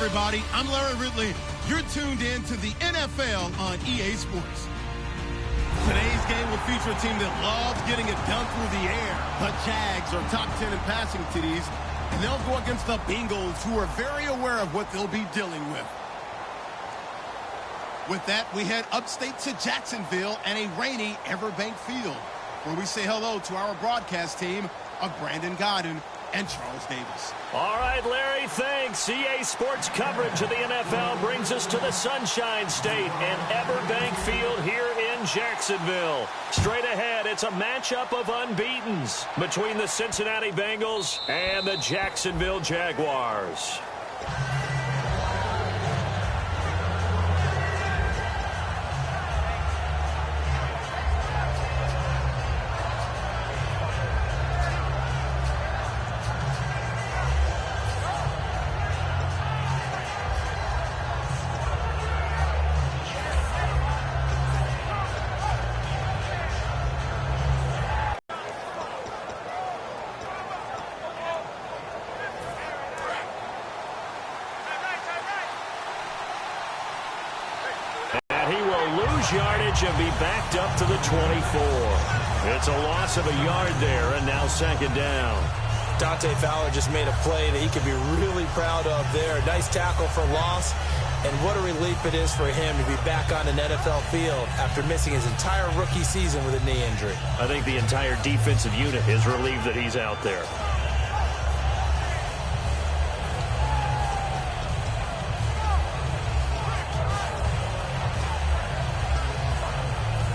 Everybody, I'm Larry Ridley. You're tuned in to the NFL on EA Sports. Today's game will feature a team that loves getting it done through the air. The Jags are top 10 in passing TDs, and they'll go against the Bengals, who are very aware of what they'll be dealing with. With that, we head upstate to Jacksonville and a rainy Everbank Field, where we say hello to our broadcast team of Brandon Godden and Charles Davis. All right, Larry, thanks. EA Sports coverage of the NFL brings us to the Sunshine State and Everbank Field here in Jacksonville. Straight ahead, it's a matchup of unbeatens between the Cincinnati Bengals and the Jacksonville Jaguars. Yardage and be backed up to the 24. It's a loss of a yard there, and now second down. Dante Fowler just made a play that he could be really proud of there. Nice tackle for loss, and what a relief it is for him to be back on an NFL field after missing his entire rookie season with a knee injury. I think the entire defensive unit is relieved that he's out there.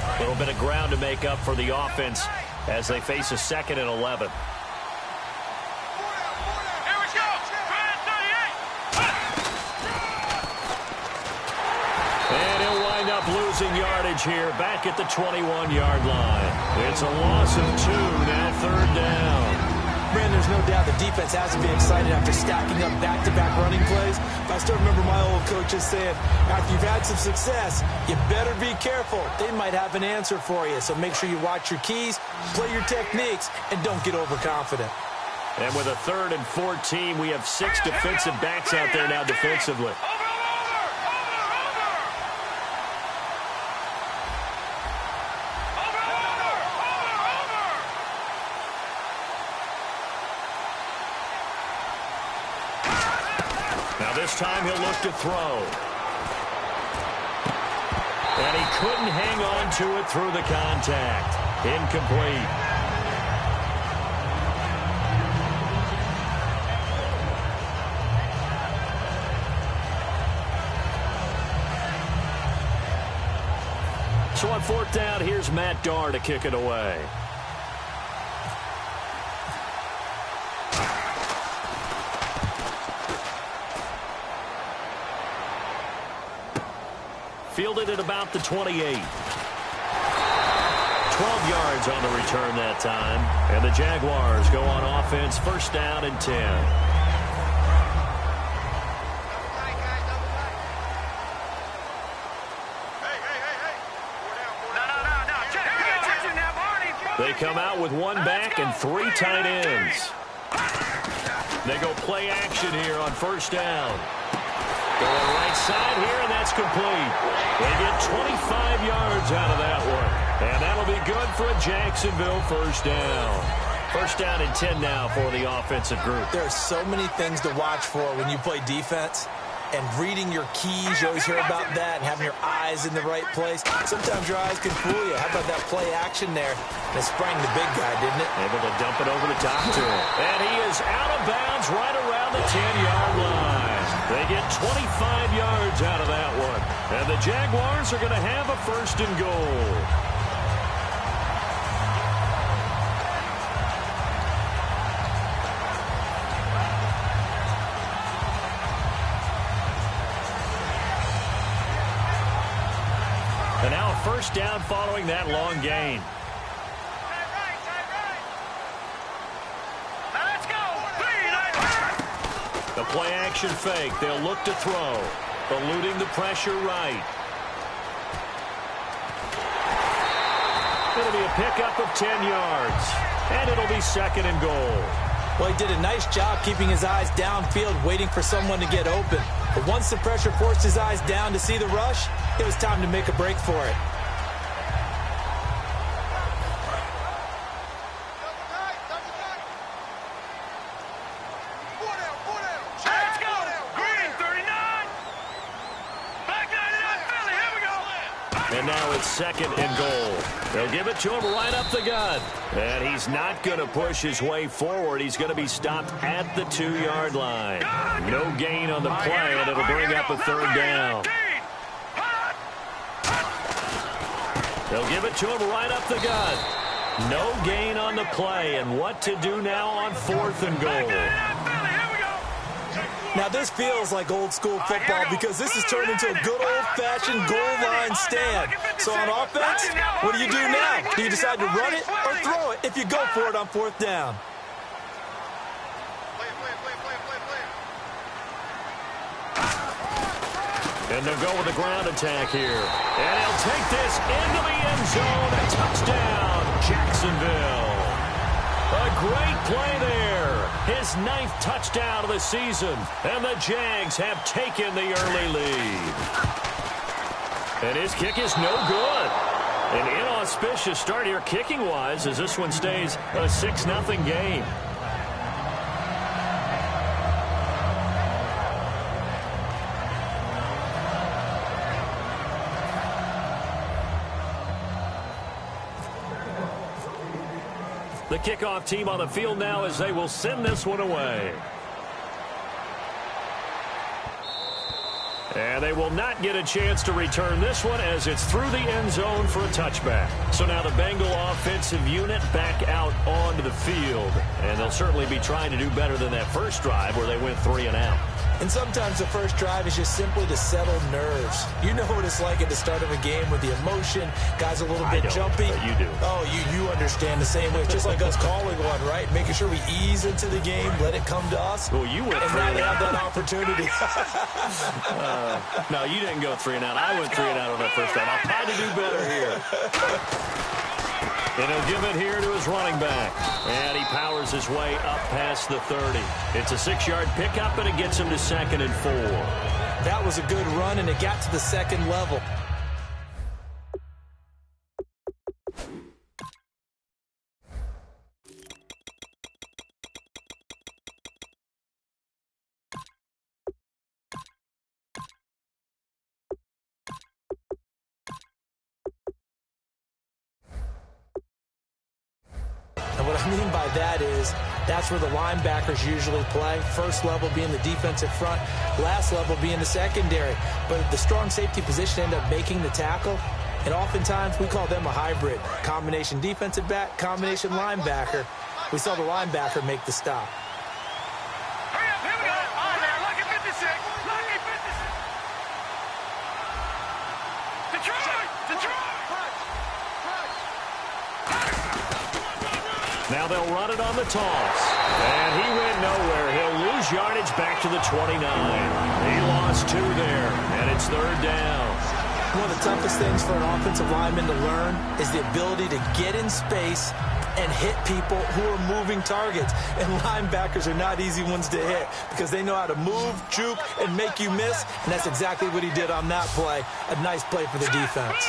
A little bit of ground to make up for the offense as they face a 2nd and 11. And he'll wind up losing yardage here back at the 21-yard line. It's a loss of 2, now third down. Man, there's no doubt the defense has to be excited after stacking up back-to-back running plays. I still remember my old coaches saying, after you've had some success, you better be careful. They might have an answer for you. So make sure you watch your keys, play your techniques, and don't get overconfident. And with a 3rd and 14, we have 6 defensive backs out there now defensively. This time he'll look to throw. And he couldn't hang on to it through the contact. Incomplete. So on 4th down, here's Matt Darr to kick it away. Fielded at about the 28. 12 yards on the return that time. And the Jaguars go on offense, first down and 10. They come out with one back and 3 tight ends. They go play action here on first down. Going right side here, and that's complete. They get 25 yards out of that one. And that'll be good for a Jacksonville first down. First down and 10 now for the offensive group. There are so many things to watch for when you play defense. And reading your keys, you always hear about that, and having your eyes in the right place. Sometimes your eyes can fool you. How about that play action there? And it sprang the big guy, didn't it? Able to dump it over the top to him. And he is out of bounds right around the 10-yard line. They get 25 yards out of that one. And the Jaguars are going to have a first and goal. And now a first down following that long gain. The play action fake. They'll look to throw. Eluding the pressure right. It'll be a pickup of 10 yards. And it'll be second and goal. Well, he did a nice job keeping his eyes downfield, waiting for someone to get open. But once the pressure forced his eyes down to see the rush, it was time to make a break for it. And now it's second and goal. They'll give it to him right up the gut. And he's not going to push his way forward. He's going to be stopped at the 2-yard line. No gain on the play, and it'll bring up a third down. They'll give it to him right up the gut. No gain on the play, and what to do now on fourth and goal. Now, this feels like old-school football because this has turned into a good old-fashioned goal line stand. So on offense, what do you do now? Do you decide to run it or throw it if you go for it on fourth down? And they'll go with a ground attack here. And he'll take this into the end zone. A touchdown, Jacksonville. A great play there. His 9th touchdown of the season. And the Jags have taken the early lead. And his kick is no good. An inauspicious start here kicking-wise as this one stays a 6-0 game. The kickoff team on the field now as they will send this one away. And they will not get a chance to return this one as it's through the end zone for a touchback. So now the Bengal offensive unit back out onto the field. And they'll certainly be trying to do better than that first drive where they went 3 and out. And sometimes the first drive is just simply to settle nerves. You know what it's like at the start of a game with the emotion. Guys a little bit jumpy. You do. Oh, you understand the same way. It's just like us calling one, right? Making sure we ease into the game, let it come to us. Well, you went and 3 now and they out. have that opportunity. No, you didn't go 3 and out. I went 3 and out on that first time. I'll try to do better here. And he'll give it here to his running back. And he powers his way up past the 30. It's a 6-yard pickup, and it gets him to 2nd and 4. That was a good run, and it got to the second level. What I mean by that is that's where the linebackers usually play. First level being the defensive front, last level being the secondary. But the strong safety position end up making the tackle, and oftentimes we call them a hybrid. Combination defensive back, combination linebacker. We saw the linebacker make the stop. Now they'll run it on the toss. And he went nowhere. He'll lose yardage back to the 29. He lost 2 there, and it's 3rd down. One of the toughest things for an offensive lineman to learn is the ability to get in space and hit people who are moving targets. And linebackers are not easy ones to hit because they know how to move, juke, and make you miss. And that's exactly what he did on that play. A nice play for the defense.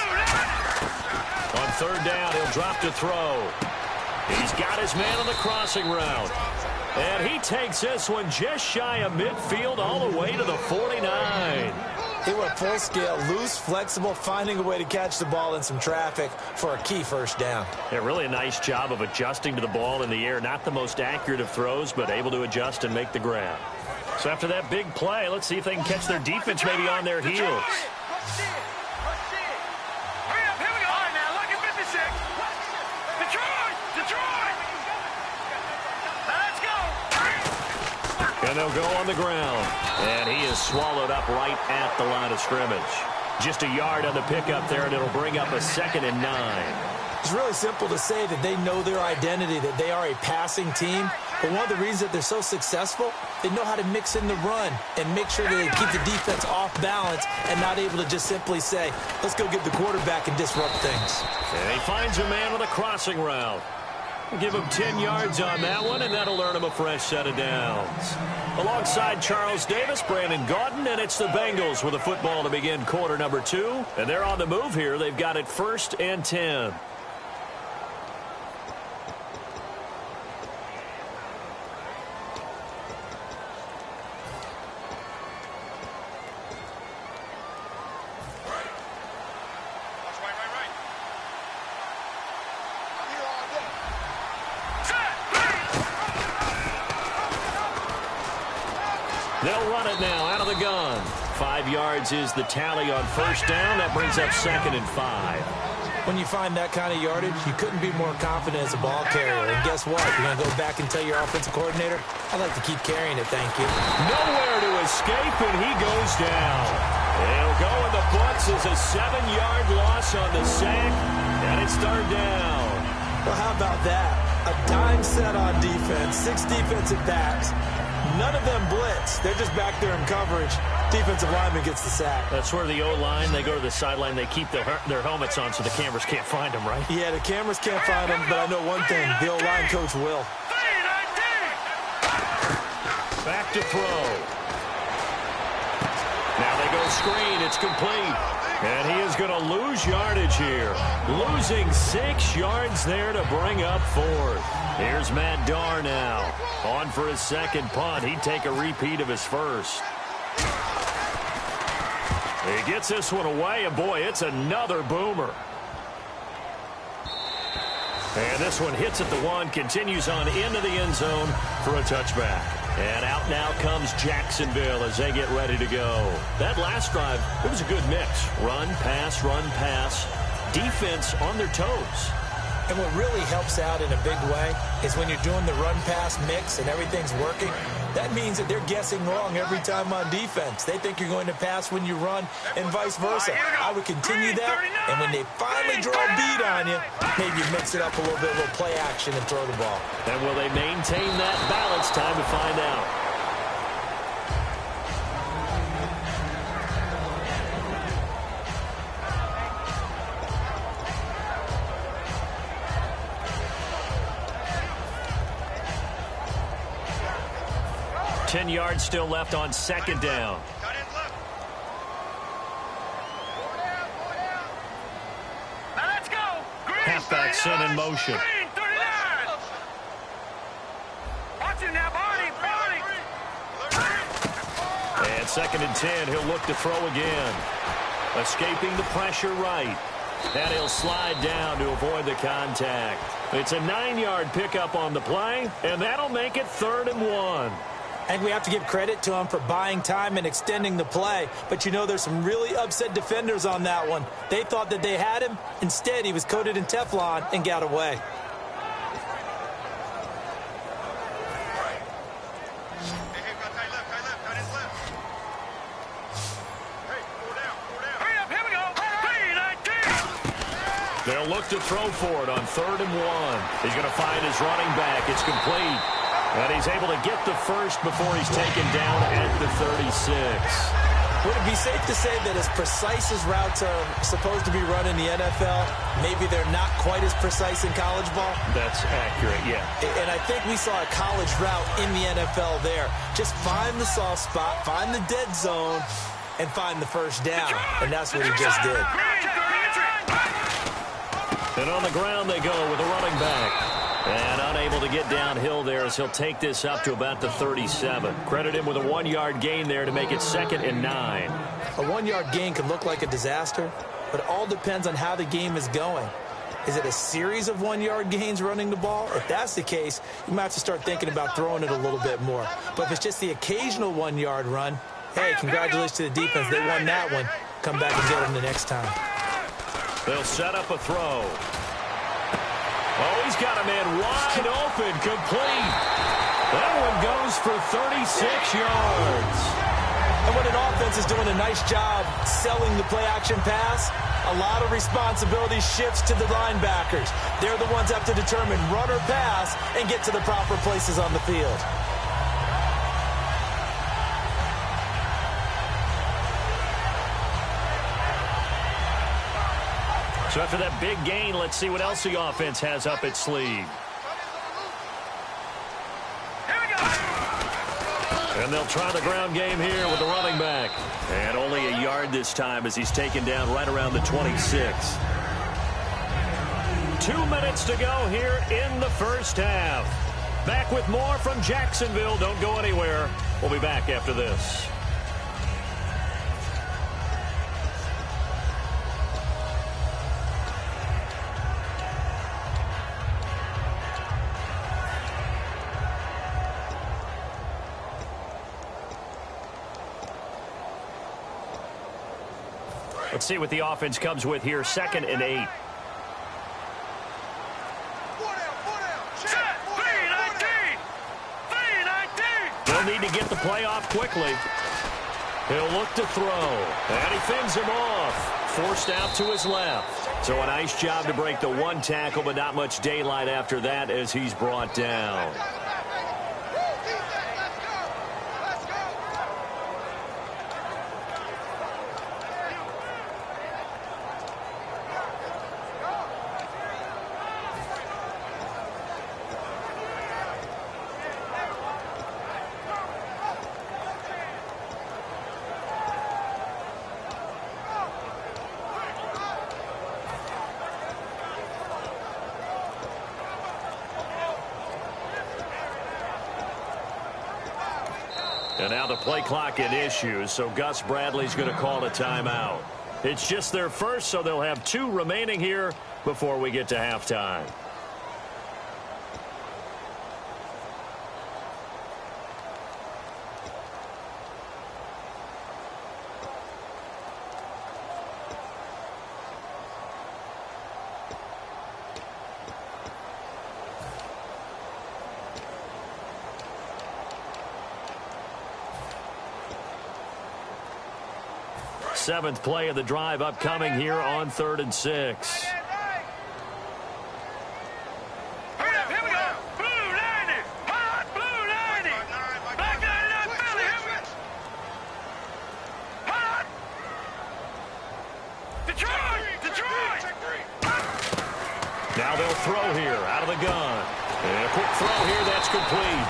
On 3rd down, he'll drop to throw. He's got his man on the crossing route. And he takes this one just shy of midfield all the way to the 49. He went full scale, loose, flexible, finding a way to catch the ball in some traffic for a key 1st down. Yeah, really a nice job of adjusting to the ball in the air. Not the most accurate of throws, but able to adjust and make the grab. So after that big play, let's see if they can catch their defense maybe on their heels. And they'll go on the ground. And he is swallowed up right at the line of scrimmage. Just a yard on the pickup there, and it'll bring up a 2nd and 9. It's really simple to say that they know their identity, that they are a passing team. But one of the reasons that they're so successful, they know how to mix in the run and make sure that they keep the defense off balance and not able to just simply say, let's go get the quarterback and disrupt things. And he finds a man on the crossing route. Give him 10 yards on that one, and that'll earn him a fresh set of downs. Alongside Charles Davis, Brandon Gaudin, and it's the Bengals with a football to begin quarter number 2. And they're on the move here. They've got it 1st and 10. They'll run it now out of the gun. 5 yards is the tally on 1st down. That brings up 2nd and 5. When you find that kind of yardage, you couldn't be more confident as a ball carrier. And guess what? You're going to go back and tell your offensive coordinator, I'd like to keep carrying it, thank you. Nowhere to escape, and he goes down. He'll go in the books as a 7-yard loss on the sack, and it's 3rd down. Well, how about that? A dime set on defense, 6 defensive backs. None of them blitz. They're just back there in coverage. Defensive lineman gets the sack. That's where the O-line, they go to the sideline, they keep their helmets on so the cameras can't find them, right? Yeah, the cameras can't find them, but I know one thing. The O-line coach will. Back to throw. Now they go screen. It's complete. And he is going to lose yardage here. Losing 6 yards there to bring up 4th. Here's Matt Darr now. On for his 2nd punt. He'd take a repeat of his 1st. He gets this one away, and boy, it's another boomer. And this one hits at the 1, continues on into the end zone for a touchback. And out now comes Jacksonville as they get ready to go. That last drive, it was a good mix. Run, pass, defense on their toes. And what really helps out in a big way is when you're doing the run-pass mix and everything's working, that means that they're guessing wrong every time on defense. They think you're going to pass when you run and vice versa. I would continue that, and when they finally draw a beat on you, maybe you mix it up a little bit, a little play action and throw the ball. And will they maintain that balance? Time to find out. Ten yards still left on 2nd down. Halfback sent in motion. And 2nd and 10, he'll look to throw again. Escaping the pressure right. And he'll slide down to avoid the contact. It's a 9-yard pickup on the play, and that'll make it 3rd and 1. And we have to give credit to him for buying time and extending the play. But, you know, there's some really upset defenders on that one. They thought that they had him. Instead, he was coated in Teflon and got away. They'll look to throw for it on 3rd and 1. He's going to find his running back. It's complete. And he's able to get the first before he's taken down at the 36. Would it be safe to say that as precise as routes are supposed to be run in the NFL, maybe they're not quite as precise in college ball? That's accurate, yeah. And I think we saw a college route in the NFL there. Just find the soft spot, find the dead zone, and find the first down. And that's what he just did. And on the ground they go with a running back. And unable to get downhill there as he'll take this up to about the 37. Credit him with a 1-yard gain there to make it 2nd and 9. A 1-yard gain can look like a disaster, but it all depends on how the game is going. Is it a series of 1-yard gains running the ball? If that's the case, you might have to start thinking about throwing it a little bit more. But if it's just the occasional 1-yard run, hey, congratulations to the defense. They won that one. Come back and get them the next time. They'll set up a throw. Oh, he's got a man wide open, complete. That one goes for 36 yards. And when an offense is doing a nice job selling the play-action pass, a lot of responsibility shifts to the linebackers. They're the ones that have to determine run or pass and get to the proper places on the field. So after that big gain, let's see what else the offense has up its sleeve. And they'll try the ground game here with the running back. And only a yard this time as he's taken down right around the 26. 2 minutes to go here in the first half. Back with more from Jacksonville. Don't go anywhere. We'll be back after this. Let's see what the offense comes with here. 2nd and 8. They'll need to get the play off quickly. He'll look to throw. And he fends him off. Forced out to his left. So a nice job to break the 1 tackle, but not much daylight after that as he's brought down. And now the play clock at issue, so Gus Bradley's going to call a timeout. It's just their first, so they'll have 2 remaining here before we get to halftime. Seventh play of the drive upcoming here on 3rd and 6. Now they'll throw here out of the gun. And a quick throw here, that's complete.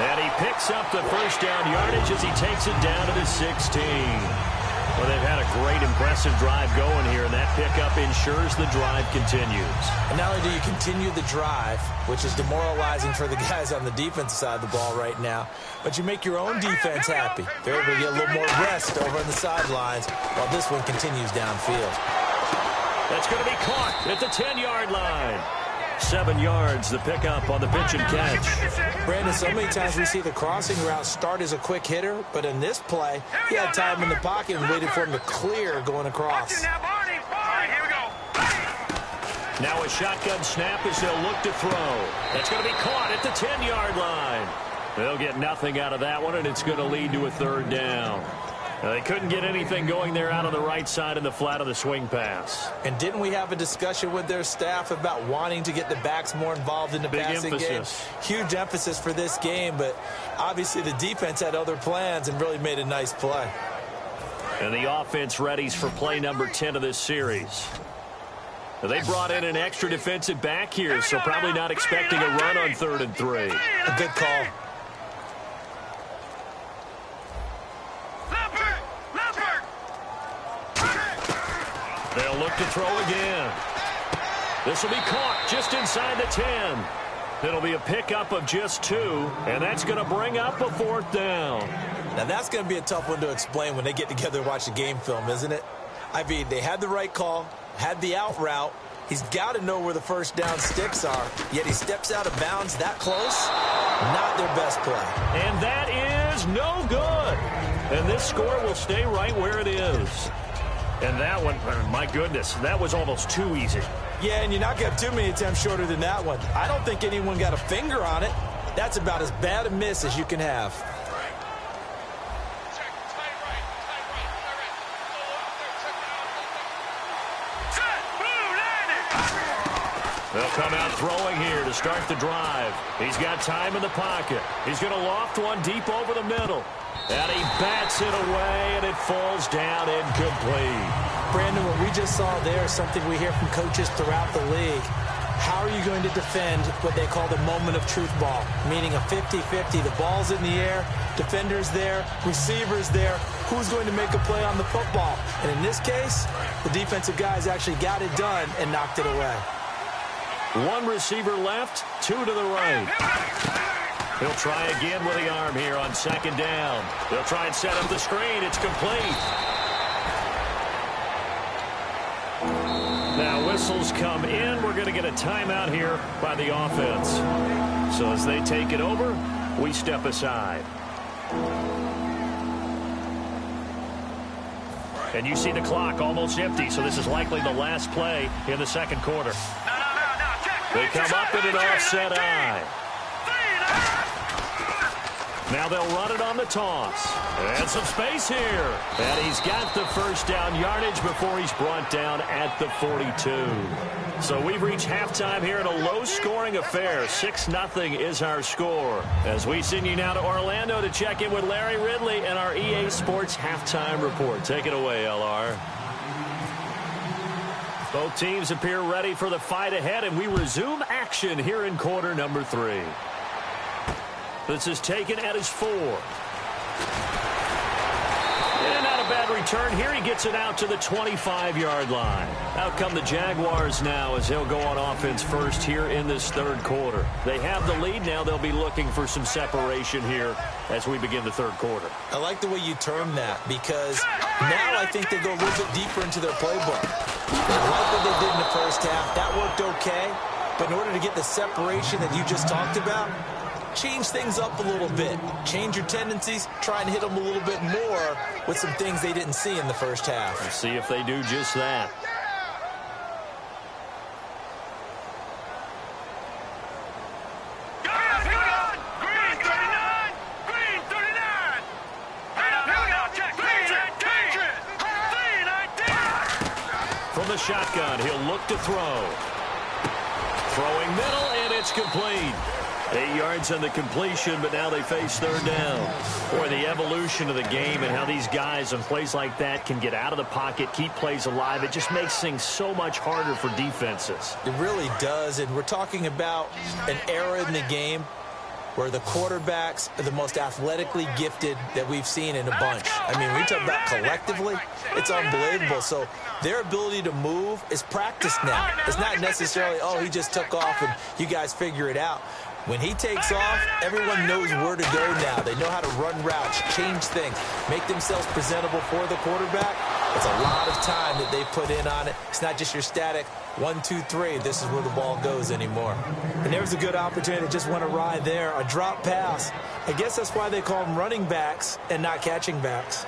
And he picks up the first down yardage as he takes it down to the 16. Well, they've had a great, impressive drive going here, and that pickup ensures the drive continues. And not only do you continue the drive, which is demoralizing for the guys on the defensive side of the ball right now, but you make your own defense happy. They're able to get a little more rest over on the sidelines while this one continues downfield. That's going to be caught at the 10-yard line. 7 yards, the pickup on the pitch and catch. Brandon, so many times we see the crossing route start as a quick hitter, but in this play, he had time in the pocket and waited for him to clear going across. Now a shotgun snap as they'll look to throw. That's going to be caught at the 10-yard line. They'll get nothing out of that one, and it's going to lead to a 3rd down. They couldn't get anything going there out on the right side in the flat of the swing pass. And didn't we have a discussion with their staff about wanting to get the backs more involved in the passing game? Huge emphasis for this game, but obviously the defense had other plans and really made a nice play. And the offense readies for play number 10 of this series. They brought in an extra defensive back here, so probably not expecting a run on 3rd and 3. A good call. They'll look to throw again. This will be caught just inside the 10. It'll be a pickup of just 2, and that's going to bring up a 4th down. Now, that's going to be a tough one to explain when they get together and watch the game film, isn't it? I mean, they had the right call, had the out route. He's got to know where the first down sticks are, yet he steps out of bounds that close. Not their best play. And that is no good. And this score will stay right where it is. And that one, my goodness, that was almost too easy. Yeah, and you're not going to have too many attempts shorter than that one. I don't think anyone got a finger on it. That's about as bad a miss as you can have. They'll come out throwing here to start the drive. He's got time in the pocket. He's going to loft one deep over the middle. And he bats it away, and it falls down incomplete. Brandon, what we just saw there is something we hear from coaches throughout the league. How are you going to defend what they call the moment of truth ball, meaning a 50-50? The ball's in the air, defender's there, receiver's there. Who's going to make a play on the football? And in this case, the defensive guys actually got it done and knocked it away. One receiver left, 2 to the right. He'll try again with the arm here on 2nd down. They'll try and set up the screen. It's complete. Now whistles come in. We're going to get a timeout here by the offense. So as they take it over, we step aside. And you see the clock almost empty, so this is likely the last play in the 2nd quarter. They come up in an offset eye. Now they'll run it on the toss. And some space here. And he's got the first down yardage before he's brought down at the 42. So we've reached halftime here in a low-scoring affair. 6-0 is our score. As we send you now to Orlando to check in with Larry Ridley and our EA Sports halftime report. Take it away, LR. Both teams appear ready for the fight ahead, and we resume action here in quarter number 3. This is taken at his 4. And not a bad return here. He gets it out to the 25-yard line. Out come the Jaguars now as they'll go on offense first here in this 3rd quarter. They have the lead now. They'll be looking for some separation here as we begin the 3rd quarter. I like the way you term that because now I think they go a little bit deeper into their playbook. They like what they did in the first half. That worked okay. But in order to get the separation that you just talked about, change things up a little bit. Change your tendencies. Try and hit them a little bit more with some things they didn't see in the first half. Let's see if they do just that. From the shotgun, he'll look to throw. Throwing middle, and it's complete. 8 yards on the completion, but now they face 3rd down. Boy, the evolution of the game and how these guys on plays like that can get out of the pocket, keep plays alive, it just makes things so much harder for defenses. It really does, and we're talking about an era in the game where the quarterbacks are the most athletically gifted that we've seen in a bunch. I mean, when you talk about collectively, it's unbelievable. So their ability to move is practiced now. It's not necessarily, oh, he just took off and you guys figure it out. When he takes off, everyone knows where to go now. They know how to run routes, change things, make themselves presentable for the quarterback. It's a lot of time that they put in on it. It's not just your static 1, 2, 3. This is where the ball goes anymore. And there's a good opportunity. Just went awry there. A drop pass. I guess that's why they call them running backs and not catching backs.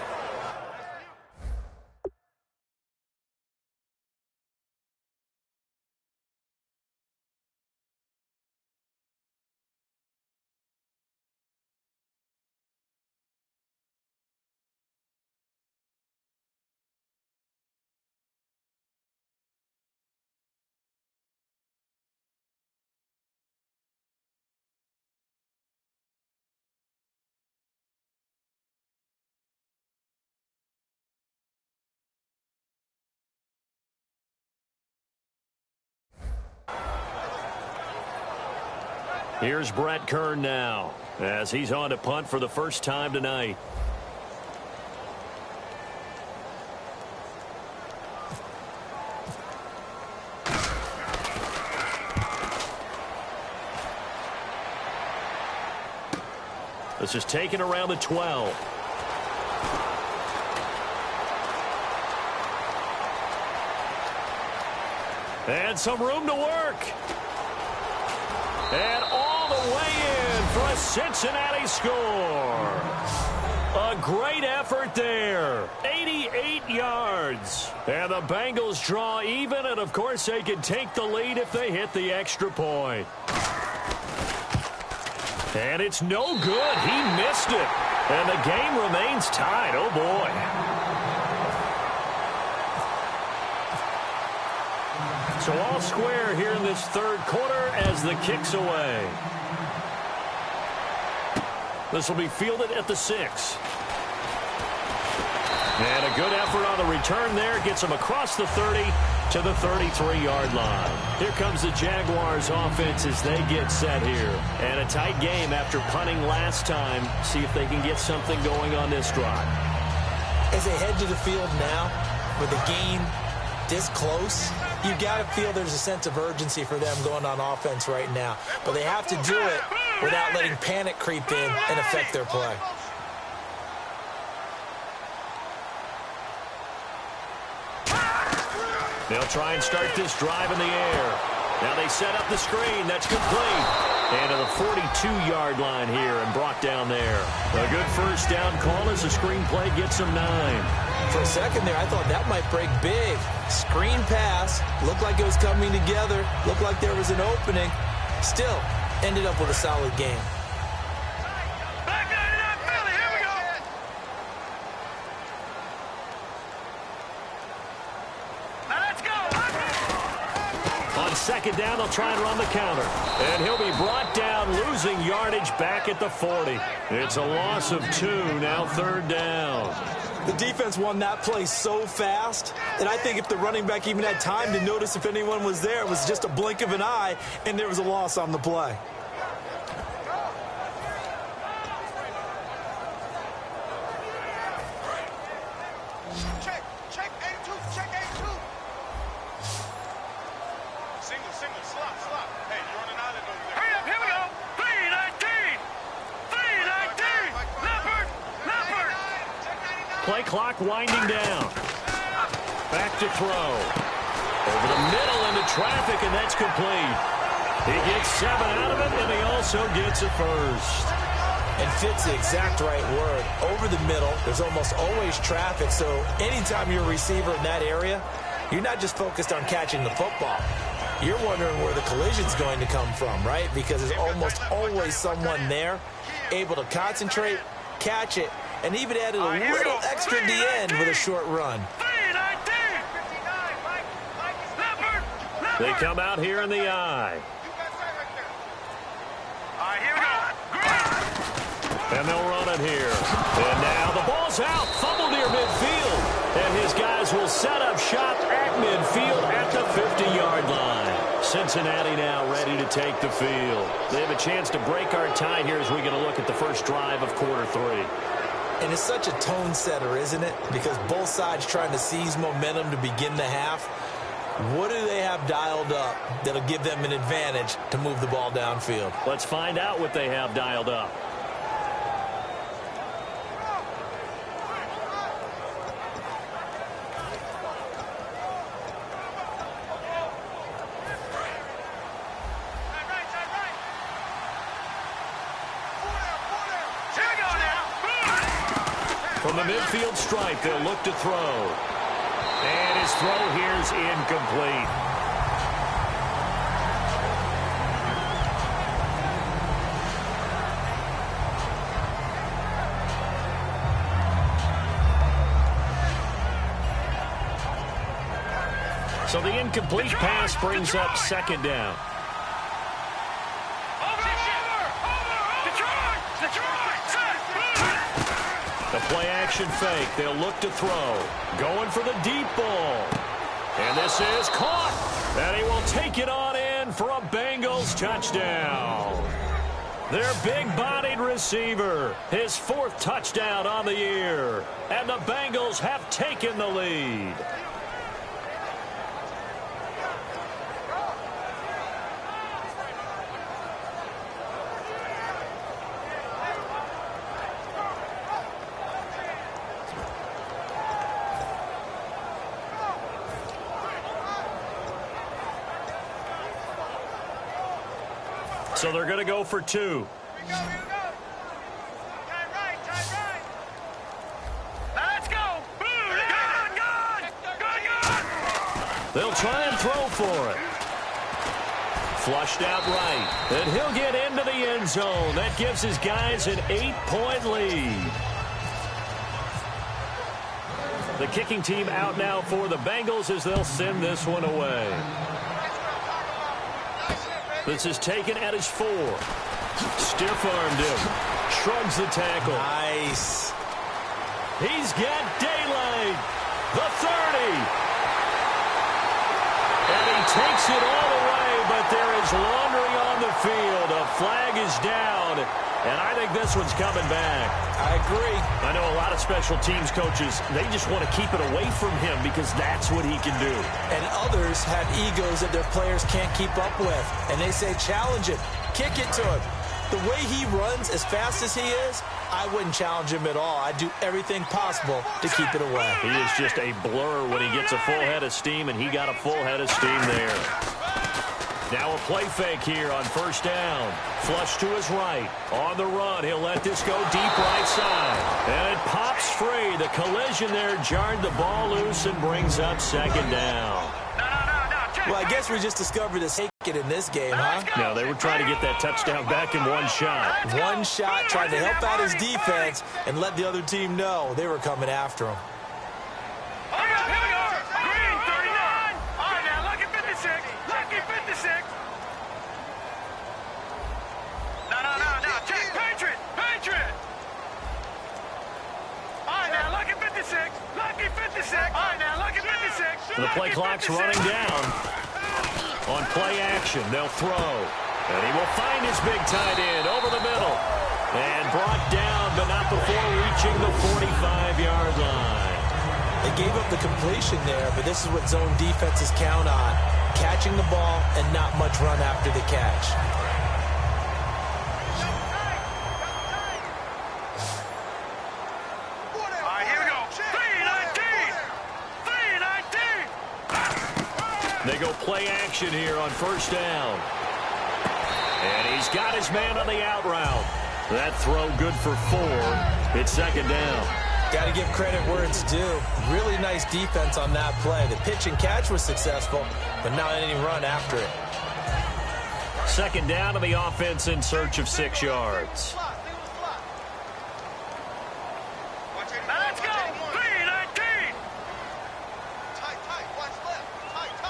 Here's Brett Kern now as he's on to punt for the first time tonight. This is taken around the 12. And some room to work. And all the way in for a Cincinnati score. A great effort there. 88 yards. And the Bengals draw even, and of course they can take the lead if they hit the extra point. And it's no good. He missed it. And the game remains tied. Oh, boy. So all square here in this third quarter as the kick's away. This will be fielded at the 6. And a good effort on the return there. Gets him across the 30 to the 33-yard line. Here comes the Jaguars offense as they get set here. And a tight game after punting last time. See if they can get something going on this drive. As they head to the field now, with the game this close, you got to feel there's a sense of urgency for them going on offense right now. But they have to do it without letting panic creep in and affect their play. They'll try and start this drive in the air. Now they set up the screen. That's complete. And to the 42-yard line here and brought down there. A good first down call as the screen play gets them 9. For a second there, I thought that might break big. Screen pass. Looked like it was coming together. Looked like there was an opening. Still, ended up with a solid game. Second down, they'll try and run the counter. And he'll be brought down, losing yardage back at the 40. It's a loss of 2, now third down. The defense won that play so fast that I think if the running back even had time to notice if anyone was there, it was just a blink of an eye, and there was a loss on the play. Play clock winding down. Back to throw. Over the middle into traffic, and that's complete. He gets 7 out of it, and he also gets a first. And fits the exact right word. Over the middle, there's almost always traffic, so anytime you're a receiver in that area, you're not just focused on catching the football. You're wondering where the collision's going to come from, right? Because there's almost always someone there able to concentrate, catch it, and even added a little extra at the end with a short run. They come out here in the eye. And they'll run it here. And now the ball's out. Fumble near midfield. And his guys will set up shop at midfield at the 50-yard line. Cincinnati now ready to take the field. They have a chance to break our tie here as we get a look at the first drive of quarter 3. And it's such a tone setter, isn't it? Because both sides trying to seize momentum to begin the half. What do they have dialed up that'll give them an advantage to move the ball downfield? Let's find out what they have dialed up. From the midfield stripe, they'll look to throw. And his throw here's incomplete. So the incomplete pass brings up second down. The play-action fake. They'll look to throw. Going for the deep ball. And this is caught. And he will take it on in for a Bengals touchdown. Their big-bodied receiver, his 4th touchdown on the year. And the Bengals have taken the lead. So they're going to go for 2. Here we go. Time right. Now let's go. Good. They'll try and throw for it. Flushed out right. And he'll get into the end zone. That gives his guys an 8-point lead. The kicking team out now for the Bengals as they'll send this one away. This is taken at his 4. Stiff-armed him. Shrugs the tackle. Nice. He's got daylight. The 30. And he takes it all the way, but there is laundry on the field. A flag is down, and I think this one's coming back. I agree. I know a lot of special teams coaches, they just want to keep it away from him because that's what he can do. And others have egos that their players can't keep up with. And they say, challenge it. Kick it to him. The way he runs as fast as he is, I wouldn't challenge him at all. I'd do everything possible to keep it away. He is just a blur when he gets a full head of steam, and he got a full head of steam there. Now a play fake here on 1st down. Flush to his right. On the run, he'll let this go deep right side. And it pops free. The collision there jarred the ball loose and brings up 2nd down. Well, I guess we just discovered this take it in this game, huh? No, they were trying to get that touchdown back in one shot. One shot, trying to help out his defense and let the other team know they were coming after him. Green, 39. All right, now, lucky 56. Lucky 56. No. Check. Patriot. All right, now, lucky 56. Lucky 56. All right, now, lucky 56. The play clock's running down. On play action, they'll throw. And he will find his big tight end over the middle. And brought down, but not before reaching the 45-yard line. They gave up the completion there, but this is what zone defenses count on. Catching the ball and not much run after the catch. All right, here we go. 3-19. They go play action here on 1st down. And he's got his man on the out route. That throw good for 4. It's 2nd down. Got to give credit where it's due. Really nice defense on that play. The pitch and catch was successful, but not any run after it. 2nd down to the offense in search of 6 yards. Now let's go. 3-19.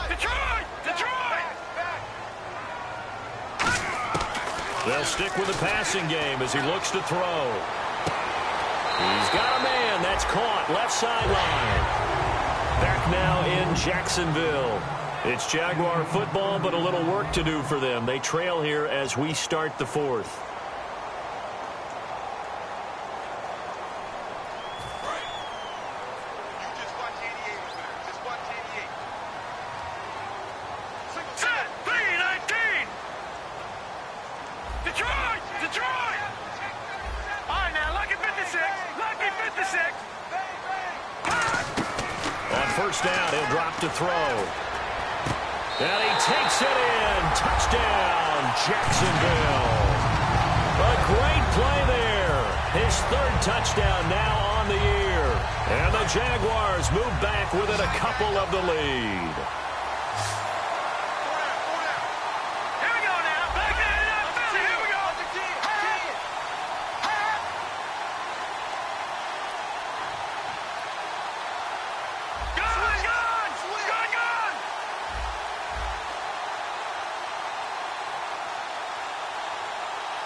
Detroit. They'll stick with the passing game as he looks to throw. He's got a man. That's caught. Left sideline. Back now in Jacksonville. It's Jaguar football, but a little work to do for them. They trail here as we start the 4th. Detroit. All right, now, lucky 56. Lucky 56. On 1st down, he'll drop to throw. And he takes it in. Touchdown, Jacksonville. A great play there. His 3rd touchdown now on the year. And the Jaguars move back within a couple of the lead. Here we go now. Back in that Philly. Here we go. Gun.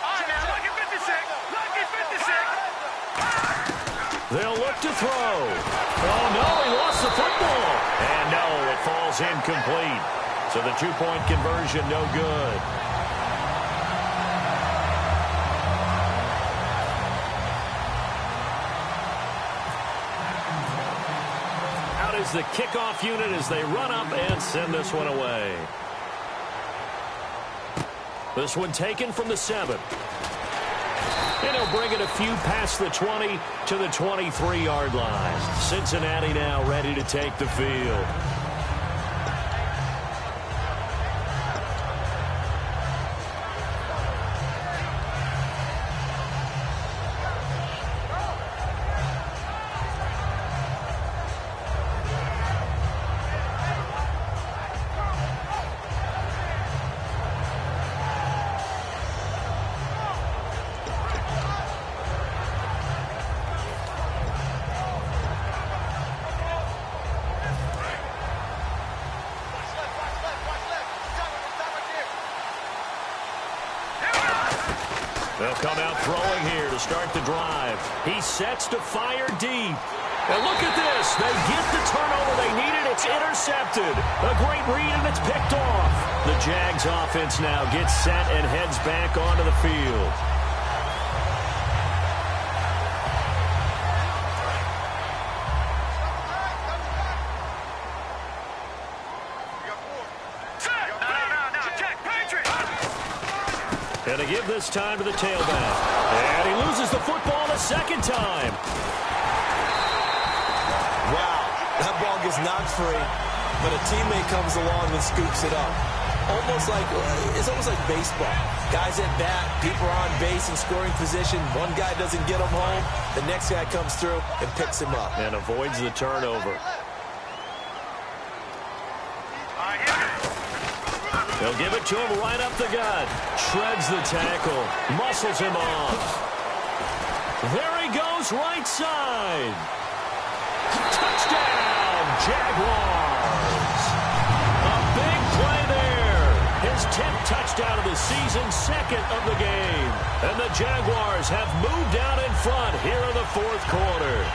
All right, now, lucky 56. Lucky 56. They'll look to throw. Oh, no, he lost the football. And no, it falls incomplete. So the 2-point conversion, no good. is the kickoff unit as they run up and send this one away. This one taken from the 7. And he'll bring it a few past the 20 to the 23-yard line. Cincinnati now ready to take the field. They'll come out throwing here to start the drive. He sets to fire deep. And look at this. They get the turnover they needed. It's intercepted. A great read, and it's picked off. The Jags offense now gets set and heads back onto the field. And to give this time to the tailback. And he loses the football the second time. Wow, that ball gets knocked free, but a teammate comes along and scoops it up. It's almost like baseball. Guys at bat, people are on base in scoring position. One guy doesn't get him home. The next guy comes through and picks him up. And avoids the turnover. They'll give it to him right up the gut. Shreds the tackle. Muscles him off. There he goes, right side. Touchdown, Jaguars. A big play there. His 10th touchdown of the season, second of the game. And the Jaguars have moved out in front here in the fourth quarter.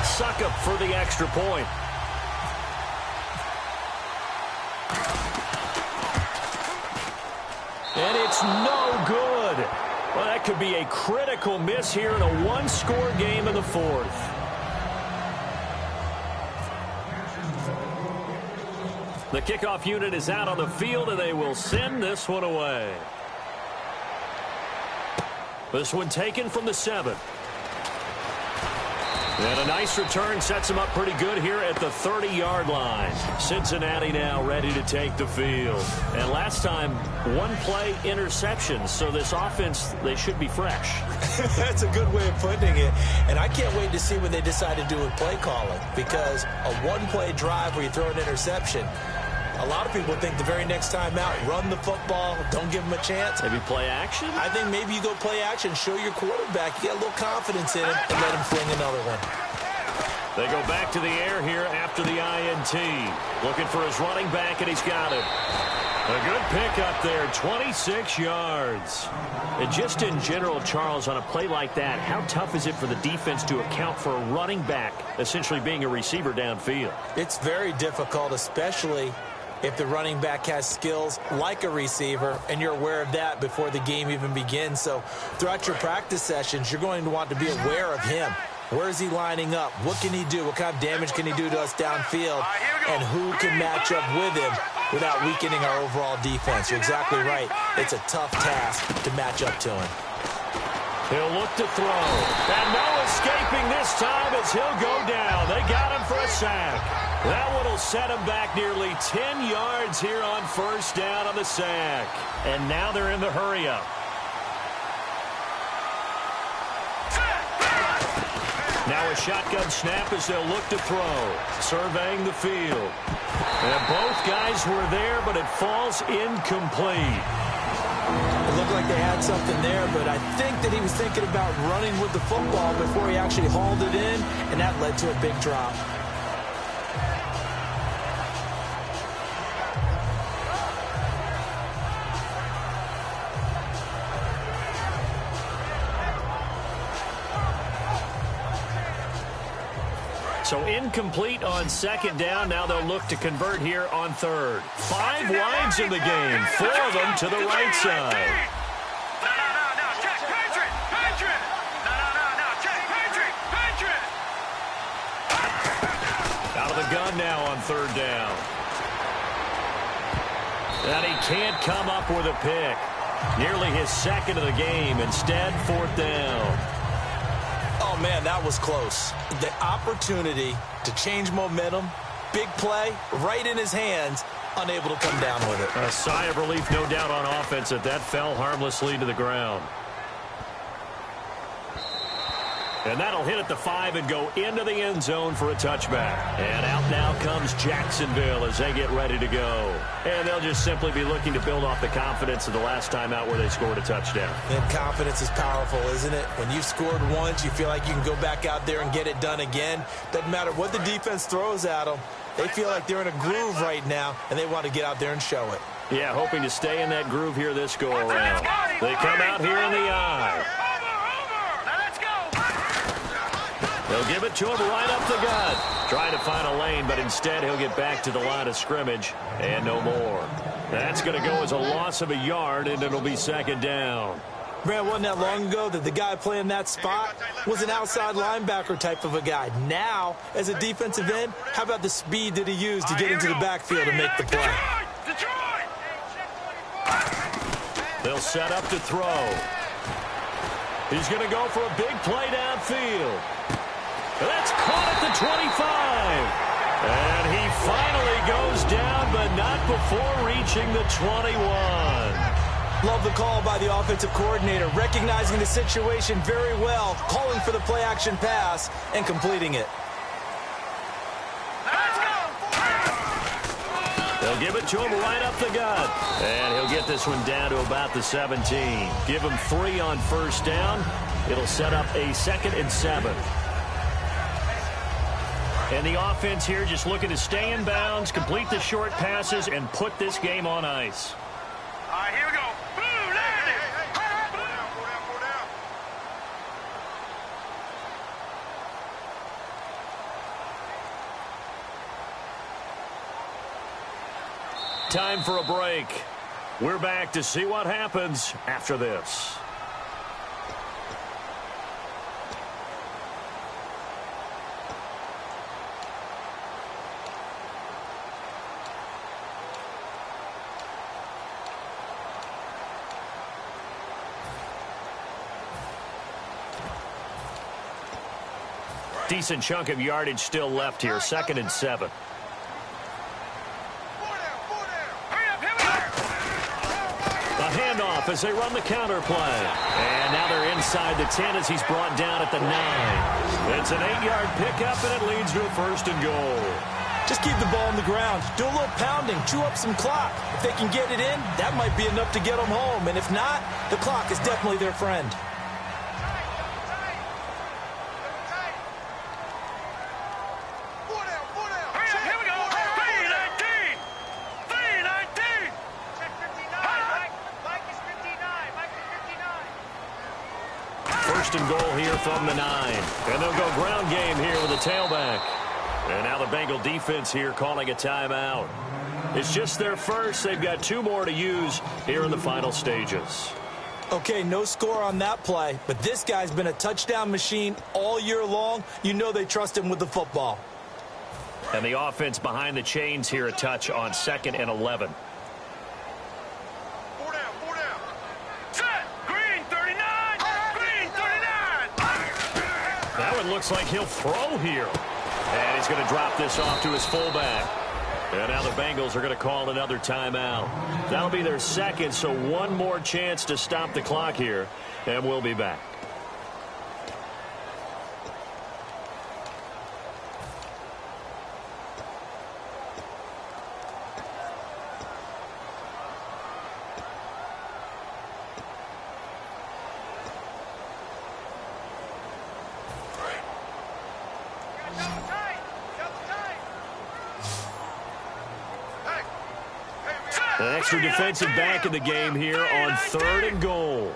Suck up for the extra point. And it's no good. Well, that could be a critical miss here in a one-score game in the fourth. The kickoff unit is out on the field, and they will send this one away. This one taken from the 7. And a nice return sets him up pretty good here at the 30-yard line. Cincinnati now ready to take the field. And last time, one play interception. So this offense, they should be fresh. That's a good way of putting it. And I can't wait to see what they decide to do with play calling. Because a one-play drive where you throw an interception, a lot of people think the very next time out, run the football, don't give them a chance. Maybe play action? I think maybe you go play action, show your quarterback, you get a little confidence in him, and let him fling another one. They go back to the air here after the INT. Looking for his running back, and he's got it. A good pick up there, 26 yards. And just in general, Charles, on a play like that, how tough is it for the defense to account for a running back essentially being a receiver downfield? It's very difficult, especially if the running back has skills like a receiver, and you're aware of that before the game even begins. So throughout your practice sessions, you're going to want to be aware of him. Where is he lining up? What can he do? What kind of damage can he do to us downfield? And who can match up with him without weakening our overall defense? You're exactly right. It's a tough task to match up to him. He'll look to throw. And no escaping this time as he'll go down. They got him for a sack. That one will set him back nearly 10 yards here on first down on the sack. And now they're in the hurry-up. Now a shotgun snap as they'll look to throw. Surveying the field. And both guys were there, but it falls incomplete. It looked like they had something there, but I think that he was thinking about running with the football before he actually hauled it in, and that led to a big drop. So incomplete on second down. Now they'll look to convert here on third. 5 wides in the game. 4 of them to the right side. No, Out of the gun now on third down. And he can't come up with a pick. Nearly his second of the game. Instead, fourth down. Oh, man, that was close. The opportunity to change momentum, big play, right in his hands, unable to come down with it. A sigh of relief, no doubt, on offense that fell harmlessly to the ground. And that'll hit at the 5 and go into the end zone for a touchback. And out now comes Jacksonville as they get ready to go. And they'll just simply be looking to build off the confidence of the last time out where they scored a touchdown. And confidence is powerful, isn't it? When you've scored once, you feel like you can go back out there and get it done again. Doesn't matter what the defense throws at them. They feel like they're in a groove right now, and they want to get out there and show it. Yeah, hoping to stay in that groove here this go-around. They come out here in the eye. They'll give it to him right up the gut. Trying to find a lane, but instead he'll get back to the line of scrimmage and no more. That's going to go as a loss of a yard, and it'll be second down. Man, wasn't that long ago that the guy playing that spot was an outside linebacker type of a guy. Now, as a defensive end, how about the speed that he used to get into the backfield and make the play? They'll set up to throw. He's going to go for a big play downfield. That's caught at the 25. And he finally goes down, but not before reaching the 21. Love the call by the offensive coordinator, recognizing the situation very well, calling for the play-action pass, and completing it. They'll give it to him right up the gut. And he'll get this one down to about the 17. Give him 3 on first down. It'll set up a 2nd and 7. And the offense here just looking to stay in bounds, complete the short passes, and put this game on ice. All right, here we go. Boom, landed it. Time for a break. We're back to see what happens after this. Decent chunk of yardage still left here. 2nd and 7. A handoff as they run the counter play. And now they're inside the 10 as he's brought down at the 9. It's an 8-yard pickup, and it leads to a 1st and goal. Just keep the ball on the ground. Do a little pounding. Chew up some clock. If they can get it in, that might be enough to get them home. And if not, the clock is definitely their friend. And goal here from the 9. And they'll go ground game here with a tailback. And now the Bengal defense here calling a timeout. It's just their first. They've got 2 more to use here in the final stages. Okay, no score on that play, but this guy's been a touchdown machine all year long. You know they trust him with the football. And the offense behind the chains here a touch on 2nd and 11. Looks like he'll throw here. And he's going to drop this off to his fullback. And now the Bengals are going to call another timeout. That'll be their 2nd, so 1 more chance to stop the clock here. And we'll be back. An extra defensive back in the game here on 3rd and goal.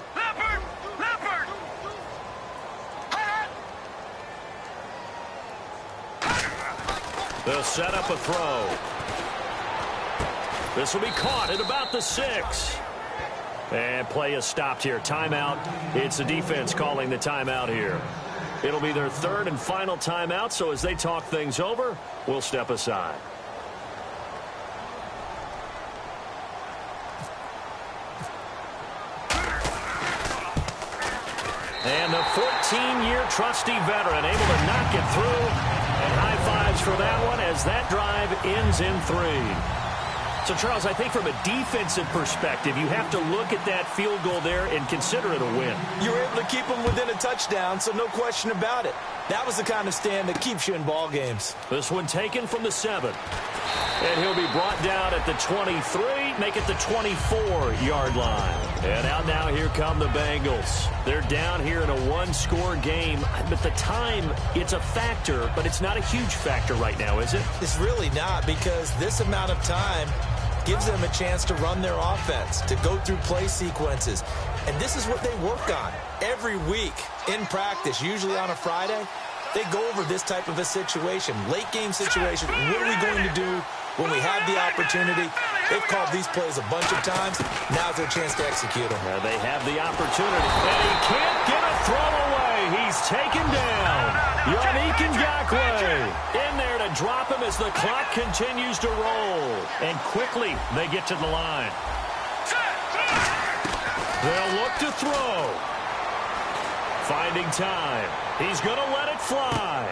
They'll set up a throw. This will be caught at about the 6. And play is stopped here. Timeout. It's the defense calling the timeout here. It'll be their third and final timeout, so as they talk things over, we'll step aside. And the 14-year trusty veteran able to knock it through. And high fives for that one as that drive ends in 3. So, Charles, I think from a defensive perspective, you have to look at that field goal there and consider it a win. You were able to keep them within a touchdown, so no question about it. That was the kind of stand that keeps you in ball games. This one taken from the 7. And he'll be brought down at the 23, make it the 24-yard line. And out now, here come the Bengals. They're down here in a one-score game. But the time, it's a factor, but it's not a huge factor right now, is it? It's really not, because this amount of time gives them a chance to run their offense, to go through play sequences. And this is what they work on every week in practice, usually on a Friday. They go over this type of a situation, late-game situation. What are we going to do when we have the opportunity? They've called these plays a bunch of times. Now's their chance to execute them. They have the opportunity, and he can't get a throw away. He's taken down. Yannick Ngakoue in there to drop him as the clock continues to roll. And quickly, they get to the line. They'll look to throw. Finding time. He's going to let it fly.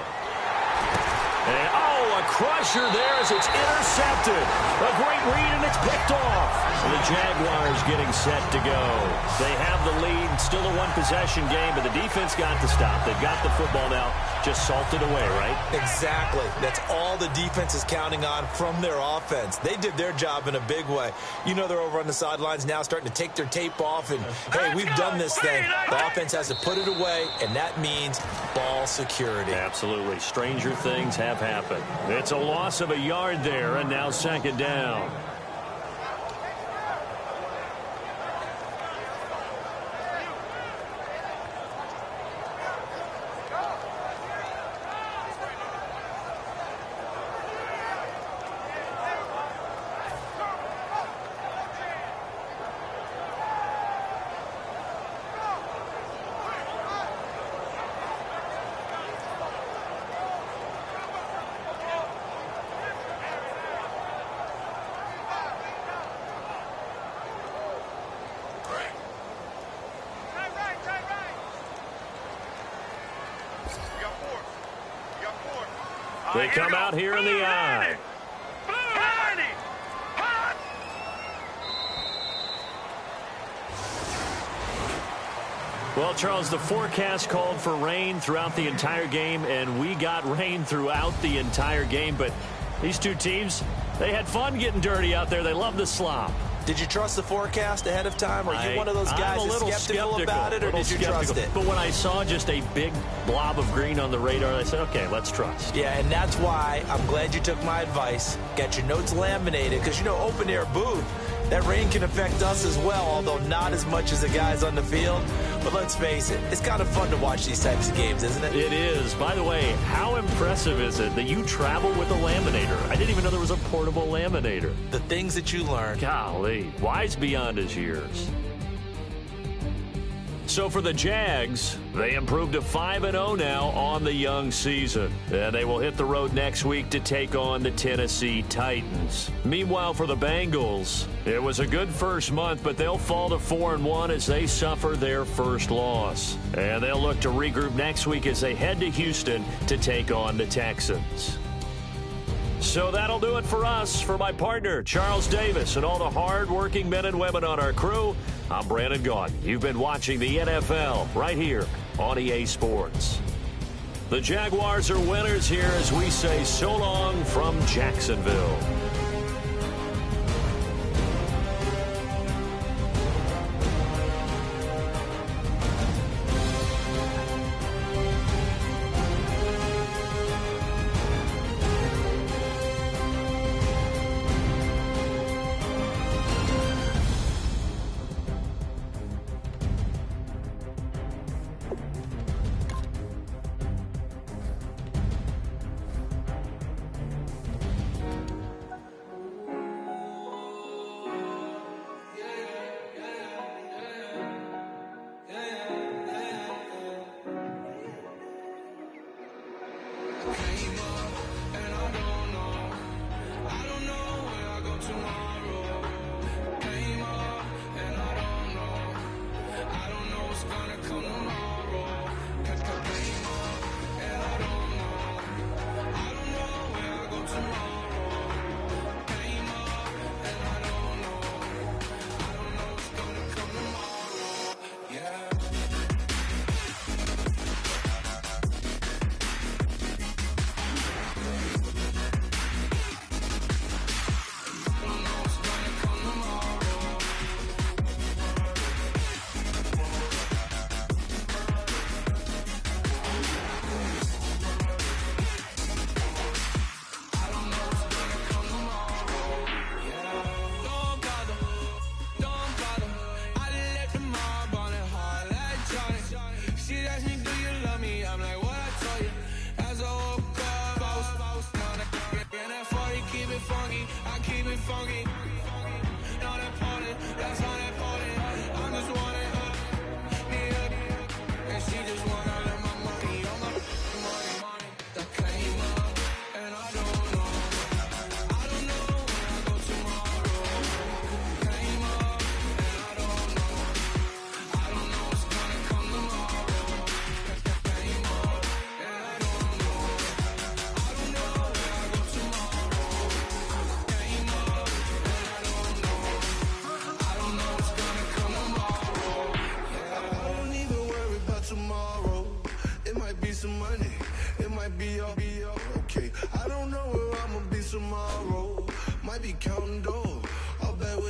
And, a crusher there as it's intercepted. A great read, and it's picked off. The Jaguars getting set to go. They have the lead. Still a one-possession game, but the defense got the stop. They've got the football now. Just salted away, right? Exactly. That's all the defense is counting on from their offense. They did their job in a big way. You know they're over on the sidelines now starting to take their tape off, and, hey, we've done this thing. The offense has to put it away, and that means ball security. Absolutely. Stranger things have happened. It's a loss of a yard there, and now second down. They come out here in the eye. Well, Charles, the forecast called for rain throughout the entire game, and we got rain throughout the entire game. But these two teams, they had fun getting dirty out there. They love the slop. Did you trust the forecast ahead of time? Are you one of those guys that's skeptical about it, or did you trust it? But when I saw just a big blob of green on the radar, I said, okay, let's trust. Yeah, and that's why I'm glad you took my advice. Got your notes laminated, because, you know, open-air booth, that rain can affect us as well, although not as much as the guys on the field. But let's face it, it's kind of fun to watch these types of games, isn't it? It is. By the way, how impressive is it that you travel with a laminator? I didn't even know there was a portable laminator. The things that you learn. Golly, wise beyond his years. So for the Jags, they improved to 5-0 now on the young season. And they will hit the road next week to take on the Tennessee Titans. Meanwhile, for the Bengals, it was a good first month, but they'll fall to 4-1 as they suffer their first loss. And they'll look to regroup next week as they head to Houston to take on the Texans. So that'll do it for us. For my partner, Charles Davis, and all the hard-working men and women on our crew, I'm Brandon Gaudin. You've been watching the NFL right here on EA Sports. The Jaguars are winners here as we say so long from Jacksonville.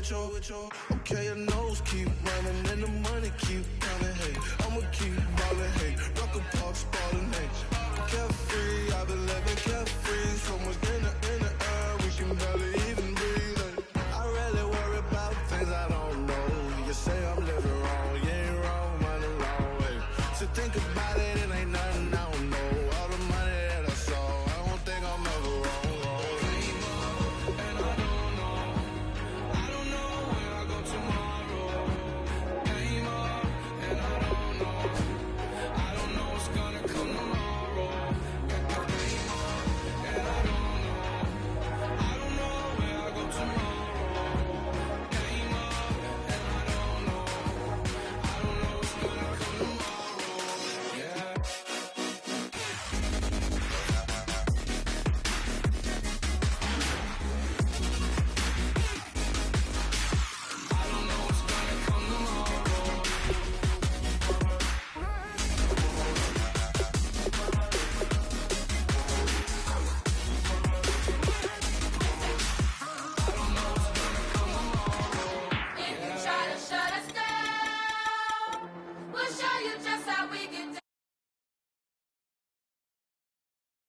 your. Okay, your nose keep running and the money keep coming. Hey, I'ma keep ballin'. Hey, rock a park, spallin'. Hey, carefree, I've been living carefree. So much in the air, we can barely even breathe. Hey, I really worry about things I don't know. You say I'm living wrong, you ain't wrong, money long way. So think about it, it ain't nothing I don't know. All the money that I saw, I don't think I'm ever wrong. Shut us down. We'll show you just how we